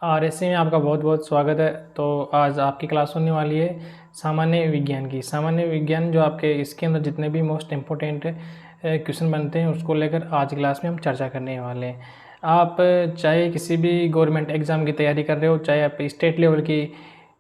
RSC में आपका बहुत बहुत स्वागत है। तो आज आपकी क्लास होने वाली है सामान्य विज्ञान की। सामान्य विज्ञान जो आपके इसके अंदर जितने भी मोस्ट इम्पोर्टेंट क्वेश्चन बनते हैं उसको लेकर आज क्लास में हम चर्चा करने वाले हैं। आप चाहे किसी भी गवर्नमेंट एग्ज़ाम की तैयारी कर रहे हो, चाहे आप स्टेट लेवल की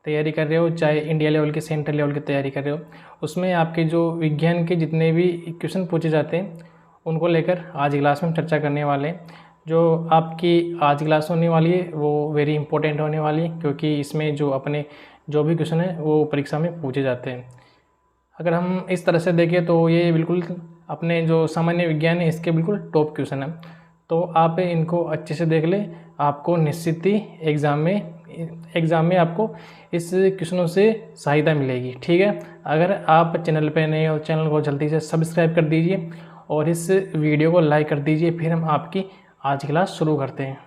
तैयारी कर रहे हो, चाहे इंडिया लेवल की सेंट्रल लेवल की तैयारी कर रहे हो, उसमें आपके जो विज्ञान के जितने भी क्वेश्चन पूछे जाते हैं उनको लेकर आज क्लास में हम चर्चा करने वाले हैं। जो आपकी आज क्लास होने वाली है वो वेरी इंपॉर्टेंट होने वाली है, क्योंकि इसमें जो अपने जो भी क्वेश्चन है वो परीक्षा में पूछे जाते हैं। अगर हम इस तरह से देखें तो ये बिल्कुल अपने जो सामान्य विज्ञान है इसके बिल्कुल टॉप क्वेश्चन है। तो आप इनको अच्छे से देख लें, आपको निश्चित ही एग्ज़ाम में आपको इस क्वेश्चनों से सहायता मिलेगी। ठीक है, अगर आप चैनल पे नए हो चैनल को जल्दी से सब्सक्राइब कर दीजिए और इस वीडियो को लाइक कर दीजिए। फिर हम आपकी आज क्लास शुरू करते हैं।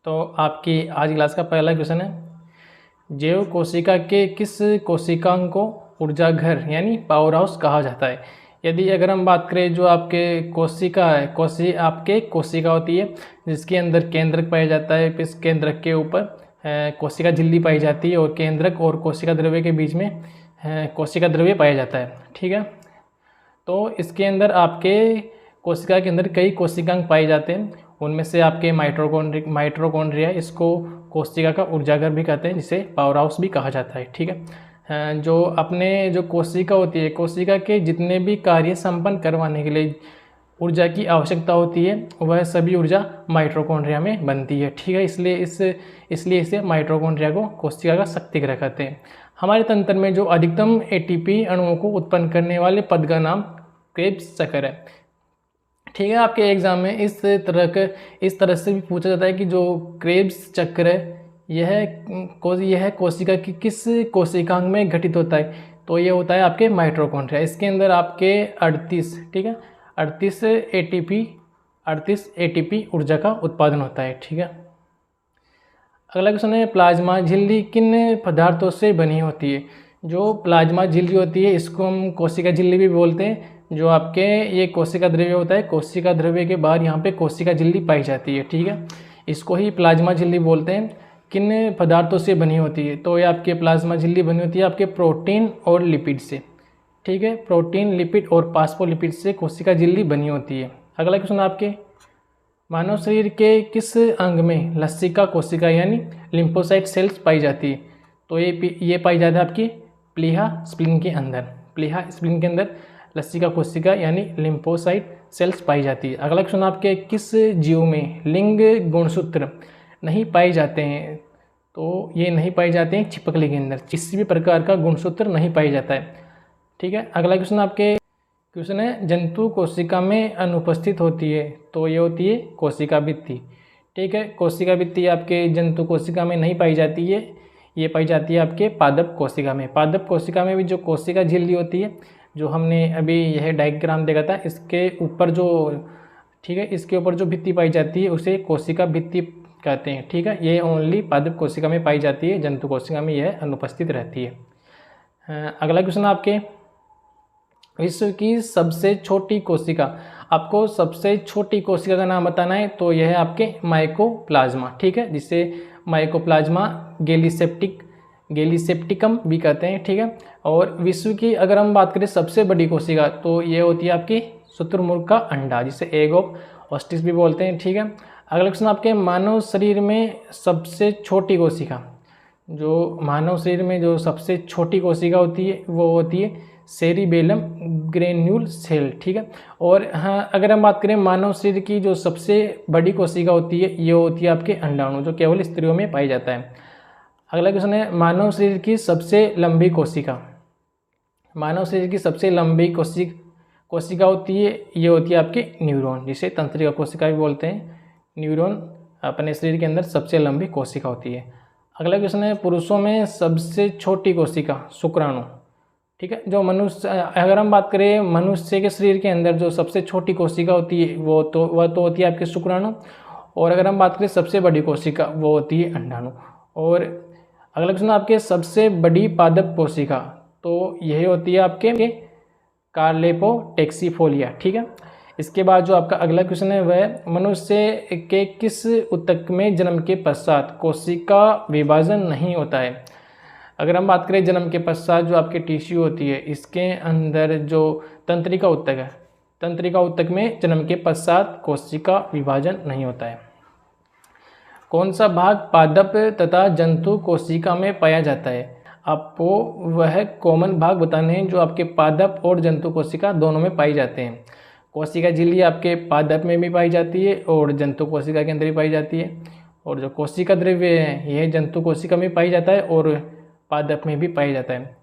तो आपकी आज क्लास का पहला क्वेश्चन है, जैव कोशिका के किस कोशिकांग को ऊर्जा घर यानी पावर हाउस कहा जाता है। यदि अगर हम बात करें जो आपके कोशिका है, आपके कोशिका होती है जिसके अंदर केंद्रक पाया जाता है, इस केंद्रक के ऊपर कोशिका झिल्ली पाई जाती है और केंद्रक और कोशिका द्रव्य के बीच में कोशिका द्रव्य पाया जाता है। ठीक है, तो इसके अंदर आपके कोशिका के अंदर कई कोशिकांग पाए जाते हैं, उनमें से आपके माइटोकॉन्ड्रिया इसको कोशिका का ऊर्जाघर भी कहते हैं, जिसे पावर हाउस भी कहा जाता है। ठीक है, जो अपने जो कोशिका होती है, कोशिका के जितने भी कार्य संपन्न करवाने के लिए ऊर्जा की आवश्यकता होती है वह सभी ऊर्जा माइटोकॉन्ड्रिया में बनती है। ठीक है, इसलिए इसे माइटोकॉन्ड्रिया को कोशिका का शक्ति ग्रह कहते हैं। हमारे तंत्र में जो अधिकतम एटीपी अणुओं को उत्पन्न करने वाले पद का नाम क्रेब्स चक्र है। ठीक है, आपके एग्जाम में इस तरह से भी पूछा जाता है कि जो क्रेब्स चक्र है यह कोशिका की किस कोशिकांग में घटित होता है। तो ये होता है आपके माइटोकॉन्ड्रिया। इसके अंदर आपके 38 एटीपी ऊर्जा का उत्पादन होता है। ठीक है, अगला क्वेश्चन है, प्लाज्मा झिल्ली किन पदार्थों से बनी होती है। जो प्लाज्मा झिल्ली होती है इसको हम कोशिका झिल्ली भी बोलते हैं। जो आपके ये कोशिका द्रव्य होता है, कोशिका द्रव्य के बाहर यहाँ पे कोशिका झिल्ली पाई जाती है। ठीक है, इसको ही प्लाज्मा झिल्ली बोलते हैं। किन पदार्थों से बनी होती है, तो ये आपके प्लाज्मा झिल्ली बनी होती है आपके प्रोटीन और लिपिड से। ठीक है, प्रोटीन, लिपिड और फास्फोलिपिड से कोशिका झिल्ली बनी होती है। अगला क्वेश्चन आपके, मानव शरीर के किस अंग में लसिका कोशिका यानी लिम्फोसाइट सेल्स पाई जाती है। तो ये पाई जाती है आपकी प्लीहा स्प्लीन के अंदर लसिका कोशिका यानी लिम्फोसाइट सेल्स पाई जाती है। अगला क्वेश्चन आपके, किस जीव में लिंग गुणसूत्र नहीं पाए जाते हैं। तो ये नहीं पाए जाते हैं छिपकली के अंदर, किसी भी प्रकार का गुणसूत्र नहीं पाया जाता है। ठीक है, अगला क्वेश्चन है, जंतु कोशिका में अनुपस्थित होती है। तो ये होती है कोशिका भित्ति। ठीक है, कोशिका भित्ति आपके जंतु कोशिका में नहीं पाई जाती है, ये पाई जाती है आपके पादप कोशिका में। पादप कोशिका में भी जो कोशिका झिल्ली होती है, जो हमने अभी यह डायग्राम देखा था, इसके ऊपर इसके ऊपर जो भित्ति पाई जाती है उसे कोशिका भित्ति कहते हैं। ठीक है, ये ओनली पादप कोशिका में पाई जाती है, जंतु कोशिका में यह अनुपस्थित रहती है। अगला क्वेश्चन आपके, विश्व की सबसे छोटी कोशिका, आपको सबसे छोटी कोशिका का नाम बताना है। तो यह है आपके माइकोप्लाज्मा। ठीक है, जिसे माइकोप्लाज्मा गैलीसेप्टिकम भी कहते हैं। ठीक है, और विश्व की अगर हम बात करें सबसे बड़ी कोशिका, तो ये होती है आपकी शुतुरमुर्ग का अंडा, जिसे एग ऑफ ऑस्टिस भी बोलते हैं। ठीक है, अगला क्वेश्चन आपके, मानव शरीर में सबसे छोटी कोशिका, जो मानव शरीर में जो सबसे छोटी कोशिका होती है वो होती है सेरिबेलम ग्रेन्यूल सेल। ठीक है, और हाँ, अगर हम बात करें मानव शरीर की जो सबसे बड़ी कोशिका होती है ये होती है आपके अंडाणु, जो केवल स्त्रियों में पाई जाता है। अगला क्वेश्चन है, मानव शरीर की सबसे लंबी कोशिका, मानव शरीर की सबसे लंबी कोशिका होती है, ये होती है आपके न्यूरॉन, जिसे तंत्रिका कोशिका भी बोलते हैं। न्यूरॉन अपने शरीर के अंदर सबसे लंबी कोशिका होती है। अगला क्वेश्चन है, पुरुषों में सबसे छोटी कोशिका शुक्राणु। ठीक है, जो मनुष्य, अगर हम बात करें मनुष्य के शरीर के अंदर जो सबसे छोटी कोशिका होती है वह तो होती है आपके शुक्राणु, और अगर हम बात करें सबसे बड़ी कोशिका वो होती है अंडाणु। और अगला क्वेश्चन आपके, सबसे बड़ी पादप कोशिका, तो यही होती है आपके कार्लेपोटेक्सीफोलिया। ठीक है, इसके बाद जो आपका अगला क्वेश्चन है वह मनुष्य के किस ऊतक में जन्म के पश्चात कोशिका विभाजन नहीं होता है। अगर हम बात करें जन्म के पश्चात जो आपकी टिश्यू होती है इसके अंदर जो तंत्रिका ऊतक है, तंत्रिका ऊतक में जन्म के पश्चात कोशिका विभाजन नहीं होता है। कौन सा भाग पादप तथा जंतु कोशिका में पाया जाता है। आपको वह कॉमन भाग बताने हैं जो आपके पादप और जंतु कोशिका दोनों में पाई जाते हैं। कोशिका झिल्ली आपके पादप में भी पाई जाती है और जंतु कोशिका के अंदर भी पाई जाती है, और जो कोशिका द्रव्य है यह जंतु कोशिका में पाई जाता है और पादप में भी पाया जाता है,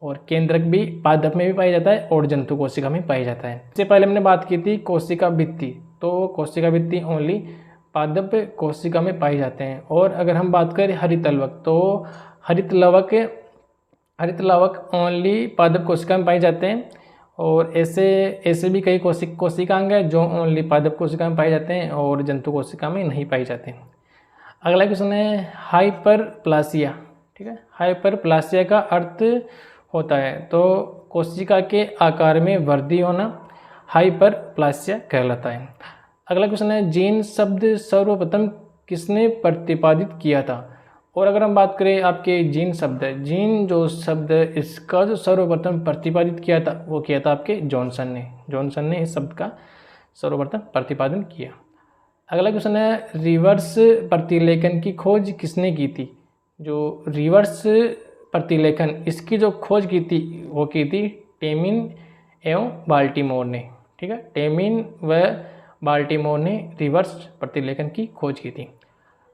और केंद्रक भी पादप में भी पाया जाता है और जंतु कोशिका में पाया जाता है। इससे पहले हमने बात की थी कोशिका भित्ति, तो कोशिका भित्ति ओनली पादप कोशिका में पाए जाते हैं। और अगर हम बात करें हरित लवक, तो हरित लवक ओनली पादप कोशिका में पाए जाते हैं, और ऐसे भी कई कोशिकांग हैं जो ओनली पादप कोशिका में पाए जाते हैं और जंतु कोशिका में नहीं पाए जाते हैं। अगला क्वेश्चन है हाइपरप्लासिया। ठीक है, हाइपरप्लासिया का अर्थ होता है तो कोशिका के आकार में वृद्धि होना हाइपरप्लासिया कहलाता है। अगला क्वेश्चन है जीन शब्द सर्वप्रथम किसने प्रतिपादित किया था। और अगर हम बात करें आपके जीन शब्द, जीन जो शब्द इसका जो सर्वप्रथम प्रतिपादित किया था वो किया था आपके जॉनसन ने इस शब्द का सर्वप्रथम प्रतिपादन किया। अगला क्वेश्चन है रिवर्स प्रतिलेखन की खोज किसने की थी। जो रिवर्स प्रतिलेखन इसकी जो खोज की थी वो की थी टेमिन एवं बाल्टीमोर ने। ठीक है, टेमिन व बाल्टीमोर ने रिवर्स प्रतिलेखन की खोज की थी।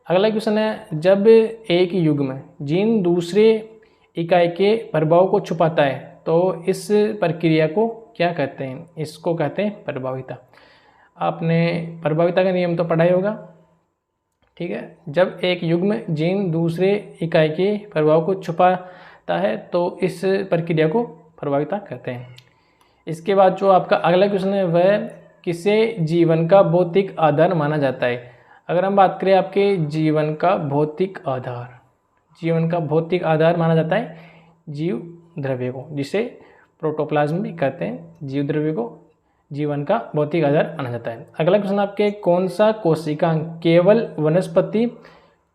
अगला क्वेश्चन है जब एक युग्म जीन दूसरे इकाई के प्रभाव को छुपाता है तो इस प्रक्रिया को क्या कहते हैं। इसको कहते हैं प्रभाविता। आपने प्रभाविता का नियम तो पढ़ा ही होगा। ठीक है, जब एक युग्म जीन दूसरे इकाई के प्रभाव को छुपाता है तो इस प्रक्रिया को प्रभाविता कहते हैं। इसके बाद जो आपका अगला क्वेश्चन है वह किसे जीवन का भौतिक आधार माना जाता है। अगर हम बात करें आपके जीवन का भौतिक आधार माना जाता है जीव द्रव्य को, जिसे प्रोटोप्लाज्म भी कहते हैं। जीव द्रव्य को जीवन का भौतिक आधार माना जाता है। अगला क्वेश्चन आपके कौन सा कोशिकांग केवल वनस्पति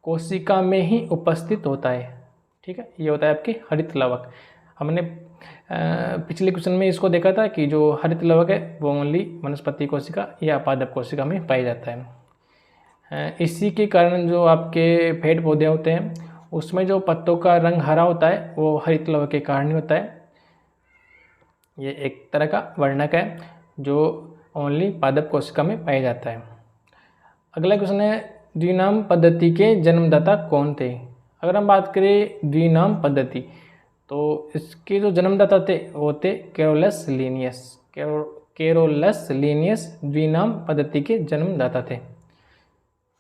कोशिका में ही उपस्थित होता है। ठीक है, ये होता है आपके हरित लवक। हमने पिछले क्वेश्चन में इसको देखा था कि जो हरित लवक है वो ओनली वनस्पति कोशिका या पादप कोशिका में पाया जाता है। इसी के कारण जो आपके पेड़ पौधे होते हैं उसमें जो पत्तों का रंग हरा होता है वो हरित लवक के कारण ही होता है। ये एक तरह का वर्णक है जो ओनली पादप कोशिका में पाया जाता है। अगला क्वेश्चन है द्विनाम पद्धति के जन्मदाता कौन थे। अगर हम बात करें द्विनाम पद्धति तो इसके जो जन्मदाता थे वो थे कैरोलस लीनियस द्विनाम पद्धति के जन्मदाता थे।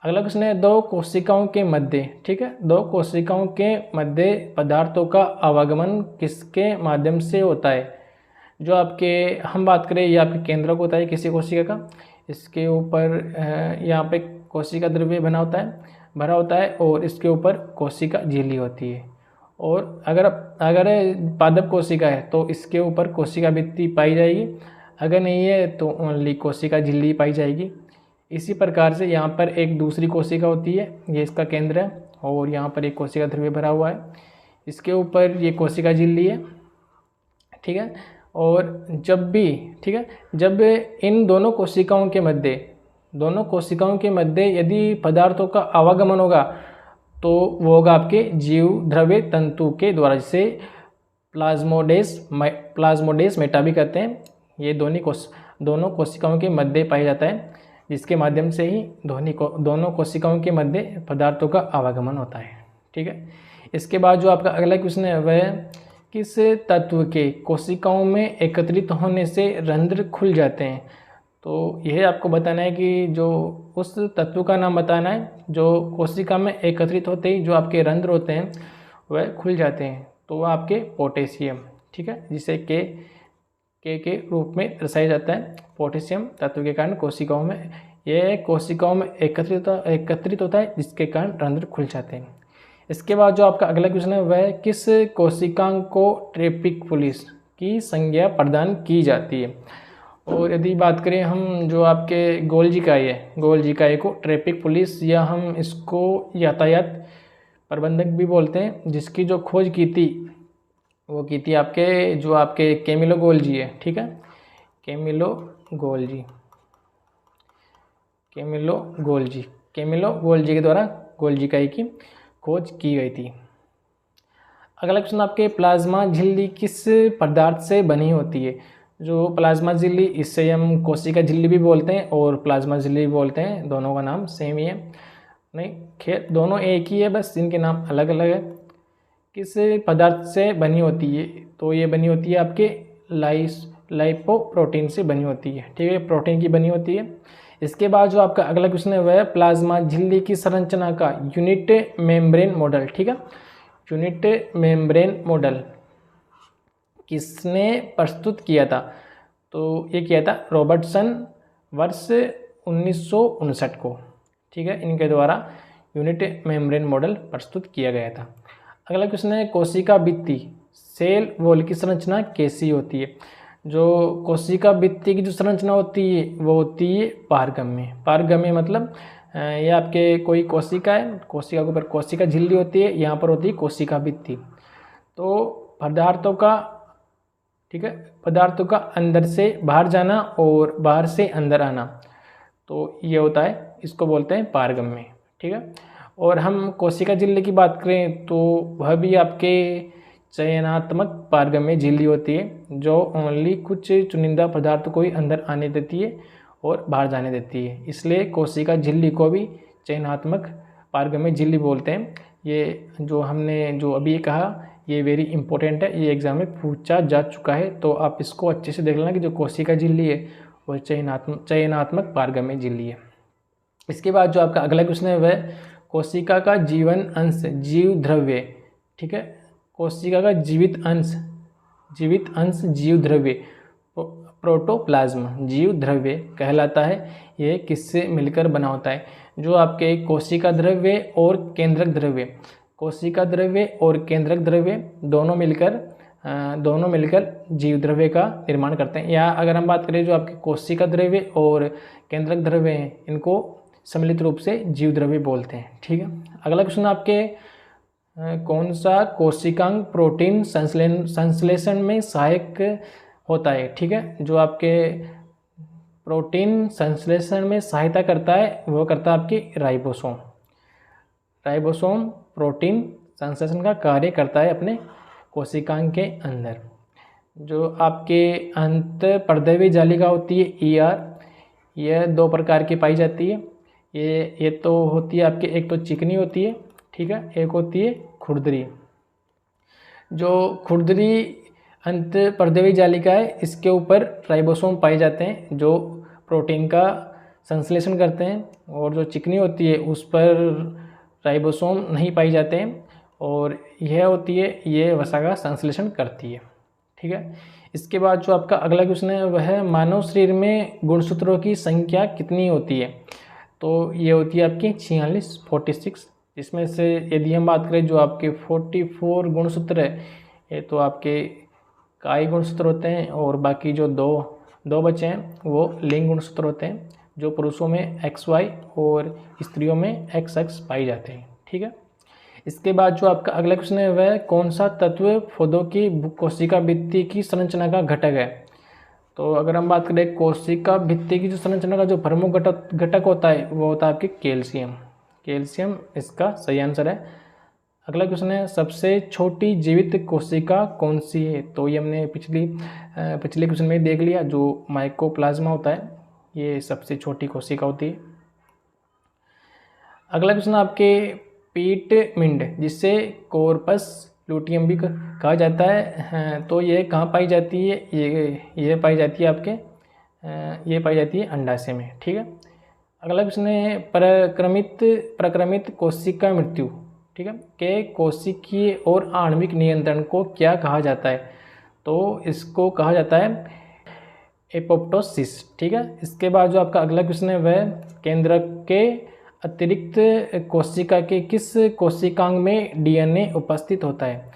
अगला क्वेश्चन है दो कोशिकाओं के मध्य, ठीक है, दो कोशिकाओं के मध्य पदार्थों का आवागमन किसके माध्यम से होता है। जो आपके हम बात करें ये आपके केंद्रक होता है किसी कोशिका का, इसके ऊपर यहाँ पे कोशिका द्रव्य भरा होता है और इसके ऊपर कोशिका झिल्ली होती है। और अगर पादप कोशिका है तो इसके ऊपर कोशिका भित्ति पाई जाएगी, अगर नहीं है तो ओनली कोशिका झिल्ली पाई जाएगी। इसी प्रकार से यहाँ पर एक दूसरी कोशिका होती है, ये इसका केंद्र है और यहाँ पर एक कोशिका द्रव्य भरा हुआ है, इसके ऊपर ये कोशिका झिल्ली है। ठीक है, और जब इन दोनों कोशिकाओं के मध्य यदि पदार्थों का आवागमन होगा तो वो होगा आपके जीव द्रव्य तंतु के द्वारा, जिसे प्लाज्मोडेस मेटा भी कहते हैं। ये दोनों कोशिकाओं के मध्य पाया जाता है, जिसके माध्यम से ही दोनों कोशिकाओं के मध्य पदार्थों का आवागमन होता है। ठीक है, इसके बाद जो आपका अगला क्वेश्चन है वह किस तत्व के कोशिकाओं में एकत्रित होने से रंध्र खुल जाते हैं। तो यह आपको बताना है कि जो उस तत्व का नाम बताना है जो कोशिका में एकत्रित होते ही जो आपके रंध्र होते हैं वह खुल जाते हैं, तो वह आपके पोटेशियम, ठीक है, जिसे के रूप में दर्शाया जाता है। पोटेशियम तत्व के कारण कोशिकाओं में एकत्रित होता है, जिसके कारण रंध्र खुल जाते हैं। इसके बाद जो आपका अगला क्वेश्चन है वह किस कोशिकांग को ट्रैफिक पुलिस की संज्ञा प्रदान की जाती है। और यदि बात करें हम जो आपके गोल्जी इकाई है, गोल्जी इकाई को ट्रैफिक पुलिस या हम इसको यातायात प्रबंधक भी बोलते हैं, जिसकी जो खोज की थी वो की थी आपके जो आपके कैमिलो गोल्जी है, ठीक है, Camillo Golgi, Camillo Golgi, Camillo Golgi के द्वारा गोल्जी इकाई की खोज की गई थी। अगला क्वेश्चन आपके प्लाज्मा झिल्ली किस पदार्थ से बनी होती है? जो प्लाज्मा झिल्ली, इससे हम कोशिका झिल्ली भी बोलते हैं और प्लाज्मा झिल्ली भी बोलते हैं, दोनों का नाम सेम ही है, नहीं खैर दोनों एक ही है, बस इनके नाम अलग अलग है। किस पदार्थ से बनी होती है? तो ये बनी होती है आपके लाइपोप्रोटीन से बनी होती है, ठीक है, प्रोटीन की बनी होती है। इसके बाद जो आपका अगला क्वेश्चन है वह है प्लाज्मा झिल्ली की संरचना का यूनिट मेम्ब्रेन मॉडल, ठीक है, यूनिट मेम्ब्रेन मॉडल किसने प्रस्तुत किया था? तो ये किया था रॉबर्टसन वर्ष 1959 को, ठीक है, इनके द्वारा यूनिट मेम्ब्रेन मॉडल प्रस्तुत किया गया था। अगला क्वेश्चन है कोशिका भित्ति सेल वॉल की संरचना कैसी होती है? जो कोशिका भित्ति की जो संरचना होती है वो होती है पारगम्य। पारगम्य मतलब ये आपके कोई कोशिका है, कोशिका के ऊपर कोशिका झिल्ली होती है, यहाँ पर होती है कोशिका भित्ति। तो पदार्थों का, ठीक है, पदार्थों का अंदर से बाहर जाना और बाहर से अंदर आना, तो ये होता है, इसको बोलते हैं पारगम्य, ठीक है। और हम कोशिका झिल्ली की बात करें तो वह भी आपके चयनात्मक पारगम्य झिल्ली होती है, जो ओनली कुछ चुनिंदा पदार्थों को ही अंदर आने देती है और बाहर जाने देती है, इसलिए कोशिका झिल्ली को भी चयनात्मक पारगम्य झिल्ली बोलते हैं। ये जो हमने जो अभी कहा ये वेरी इंपॉर्टेंट है, ये एग्जाम में पूछा जा चुका है, तो आप इसको अच्छे से देख लेना कि जो कोशिका झिल्ली है वह चयनात्मक पारगम्य झिल्ली है। इसके बाद जो आपका अगला क्वेश्चन है वह कोशिका का जीवन अंश जीव द्रव्य, ठीक है, कोशिका का जीवित अंश जीव द्रव्य प्रोटोप्लाज्म जीव द्रव्य कहलाता है। ये किससे मिलकर बना होता है? जो आपके कोशिका द्रव्य और केंद्रक द्रव्य, कोशिका द्रव्य और केंद्रक द्रव्य दोनों मिलकर जीव द्रव्य का निर्माण करते हैं। या अगर हम बात करें जो आपके कोशिका द्रव्य और केंद्रक द्रव्य हैं, इनको सम्मिलित रूप से जीव द्रव्य बोलते हैं, ठीक है। अगला क्वेश्चन आपके कौन सा कोशिकांग प्रोटीन संश्लेषण में सहायक होता है? ठीक है, जो आपके प्रोटीन संश्लेषण में सहायता करता है वो करता है आपकी राइबोसोम। राइबोसोम प्रोटीन संश्लेषण का कार्य करता है अपने कोशिकांग के अंदर। जो आपके अंत पर्दवी जालिका होती है ER, यह दो प्रकार की पाई जाती है। ये तो होती है आपके, एक तो चिकनी होती है, ठीक है, एक होती है खुरदरी। जो खुरदरी अंत पर्दवी जालिका है, इसके ऊपर राइबोसोम पाए जाते हैं जो प्रोटीन का संश्लेषण करते हैं, और जो चिकनी होती है उस पर राइबोसोम नहीं पाई जाते हैं, और यह होती है ये वसा का संश्लेषण करती है, ठीक है। इसके बाद जो आपका अगला क्वेश्चन है वह है मानव शरीर में गुणसूत्रों की संख्या कितनी होती है? तो ये होती है आपकी 46, जिसमें से यदि हम बात करें जो आपके 44 गुणसूत्र है, ये तो आपके कायी गुणसूत्र होते हैं, और बाकी जो दो बचे हैं वो लिंग गुणसूत्र होते हैं, जो पुरुषों में XY और स्त्रियों में XX पाई जाते हैं, ठीक है। इसके बाद जो आपका अगला क्वेश्चन है वह कौन सा तत्व पौधों की कोशिका भित्ति की संरचना का घटक है? तो अगर हम बात करें कोशिका भित्ति की जो संरचना का जो प्रमुख घटक होता है वो होता है आपके कैल्शियम इसका सही आंसर है। अगला क्वेश्चन है सबसे छोटी जीवित कोशिका कौन सी है? तो ये हमने पिछले क्वेश्चन में देख लिया, जो माइकोप्लाज्मा होता है ये सबसे छोटी कोशिका होती है। अगला क्वेश्चन आपके पीटमिंड, जिससे कॉर्पस लूटियम भी कहा जाता है, तो ये कहाँ पाई जाती है? ये पाई जाती है आपके ये पाई जाती है अंडाशय में, ठीक है। अगला क्वेश्चन है प्रक्रमित कोशिका मृत्यु, ठीक है, के कोशिकीय और आणविक नियंत्रण को क्या कहा जाता है? तो इसको कहा जाता है एपोप्टोसिस, ठीक है। इसके बाद जो आपका अगला क्वेश्चन है वह केंद्रक के अतिरिक्त कोशिका के किस कोशिकांग में DNA उपस्थित होता है?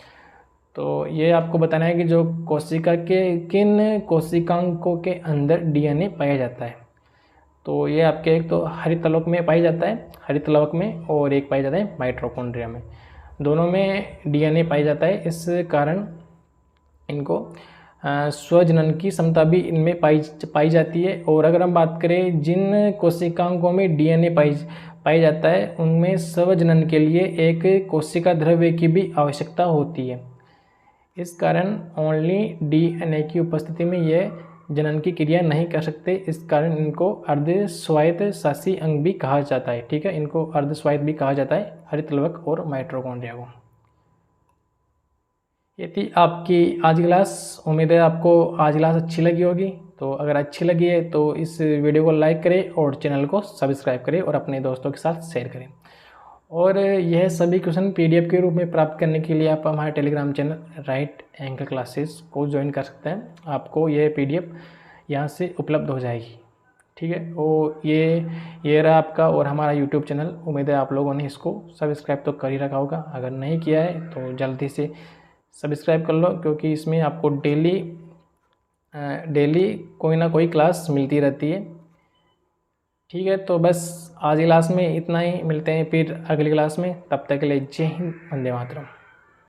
तो ये आपको बताना है कि जो कोशिका के किन कोशिकांकों के अंदर डीएनए पाया जाता है। तो ये आपके एक तो हरितलवक में पाया जाता है, हरितलवक में, और एक पाया जाता है माइटोकॉन्ड्रिया में। दोनों में डीएनए पाया जाता है। इस कारण इनको स्वजनन की क्षमता भी इनमें पाई जाती है। और अगर हम बात करें जिन कोशिकांकों में डीएनए पाया जाता है उनमें स्वजनन के लिए एक कोशिका द्रव्य की भी आवश्यकता होती है। इस कारण ओनली डीएनए की उपस्थिति में यह जनन की क्रिया नहीं कर सकते। इस कारण इनको अर्धस्वायत्त शासी अंग भी कहा जाता है। ठीक है, इनको अर्धस्वायत्त भी कहा जाता है, हरितलवक और माइटोकॉन्ड्रिया को। ये थी आपकी आज की क्लास। उम्मीद है आपको आज क्लास अच्छी लगी होगी। तो अगर अच्छी लगी है तो इस वीडियो को लाइक करें और चैनल को सब्सक्राइब करें और अपने दोस्तों के साथ शेयर करें। और यह सभी क्वेश्चन पीडीएफ के रूप में प्राप्त करने के लिए आप हमारे Telegram channel right anchor classes को ज्वाइन कर सकते हैं। आपको यह पीडीएफ यहाँ से उपलब्ध हो जाएगी। ठीक है, और ये रहा आपका और हमारा यूट्यूब चैनल। उम्मीद है आप लोगों ने इसको सब्सक्राइब तो कर ही रखा होगा। अगर नहीं किया है तो जल्दी से सब्सक्राइब कर लो, क्योंकि इसमें आपको डेली कोई ना कोई क्लास मिलती रहती है। ठीक है, तो बस आज की क्लास में इतना ही। मिलते हैं फिर अगली क्लास में। तब तक के लिए जय हिंद, वंदे मातरम।